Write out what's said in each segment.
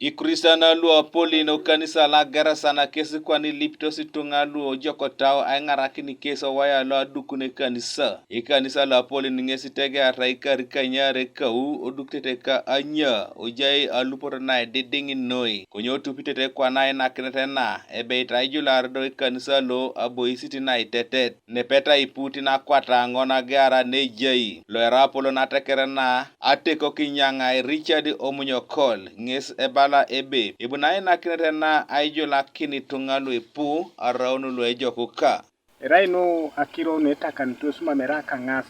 Igeresan luo Apolino kanisa la Igeresan kesi kwani lipto situnga luo joko tao ay ngarakini keso waya lo adukune kanisa. Ikanisa la Apolino ngesi tege araika rikanyare kau oduktete ka anya ojai alupor na dedingi noi. Kunyo tupitete kwa na nakinete na ebe itajular do ikanisa lo aboisiti na itetet. Nepeta iputi na kwata ngona gara nejai. Lo era Apolo na Ateker na Ateko kinyanga Richard Omunyokol nges ebala ebe ibunai na kinete na aijo lakini tungalu ipu araunu lo ejo kuka Raino akiro neta kantus mamera kangas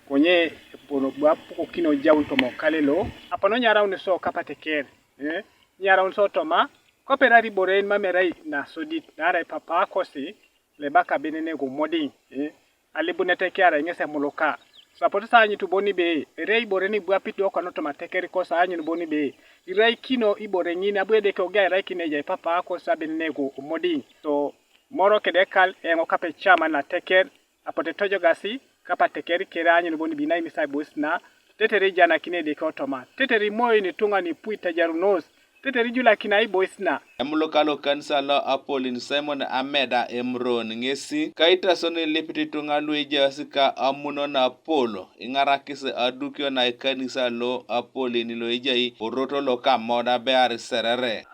konye pono bwapu kino jaun tomo kalelo apano nyara unso kapateker nyara unso toma koperari boren mamerai na sodit nare papa kosi lebaka benene go modi alibunete kiara ngese moloka sapoto sa anyi tuboni be rei boreni bwapiti okano toma tekeri ko sa anyi boni be irai kino ibore ngini abwede ko ga irai kine je papa ko sa benene go modi to moro kedekal engo kape chama na Ateker apote tojo gasi kapa Ateker keranyi boni binai misai bosna teteri jana kine de kotoma teteri moyo ni tunga ni puita jarunos teteri jula kinai bosna emulokalo kanisa la Apolin Simon Ameda Emron ngesi kaita soni lipiti tungalu ijasika amuno na Apolo ingarakise adukyo na kanisa lo Apolin lo ijai oroto lo kamoda bear serere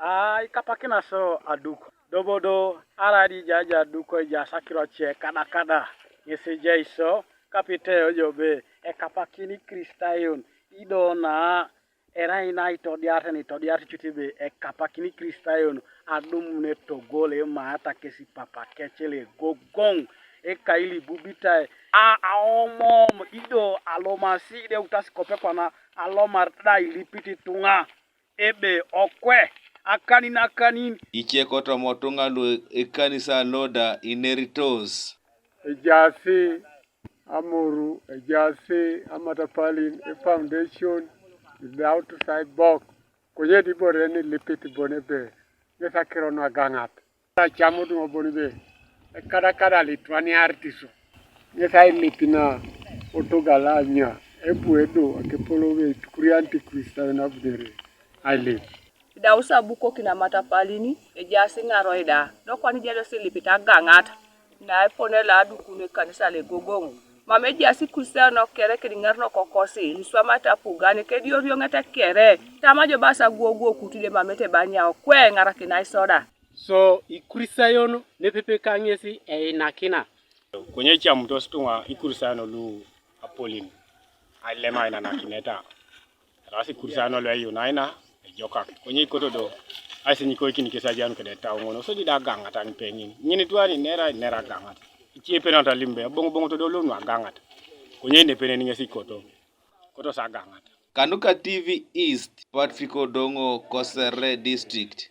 ikapakina so aduko dobodo aradi jaja duko ja sakiro che kada ngese jaiso kapite ojobe kapakini kristayon idona era ina itodiarte chutibe kapakini kristayon adum ne togole mata kesi papa kechele gogong kaili bubita aomom ido alomasi de utaskope kwana alomar da ilipiti tunga ebe okwe akanin icheko to motunga lu ikanisa loda ineritos ejase amuru ejase amatapalin a foundation without sidebox konye di boreni lipiti bonebe ngesa kirono gangat ta chamudu bonebe kada litwani artiso ngesa lipina otogalanya ebuedo akepolowe tukurianti kristana nabdere aile Dausa buko kina matapalini ejasi ngaroida dokwani jalo silipita gangat na epone la adukune kanisa le gogong mame jasi kusano kere kiringarno kokosi liswa mata pugani kedio ngata kere tamajo basa guoguo kutile mamete banya kwe ngara kina isoda so ikurisayon ne pepe kangesi nakina konye cham to stunga ikurisano lu Apolin alema ina nakineta rasi kurisano lo yunaina joka konye koto do asi nyiko kini kesa janu kede taw ngono so di da gangata ni pengini nyini tuani nera gangata ichie penanta limbe bongo to do lo no gangata konye ne peneni ngesi koto sa gangata Kanuka TV East Patrick Odongo Kosere District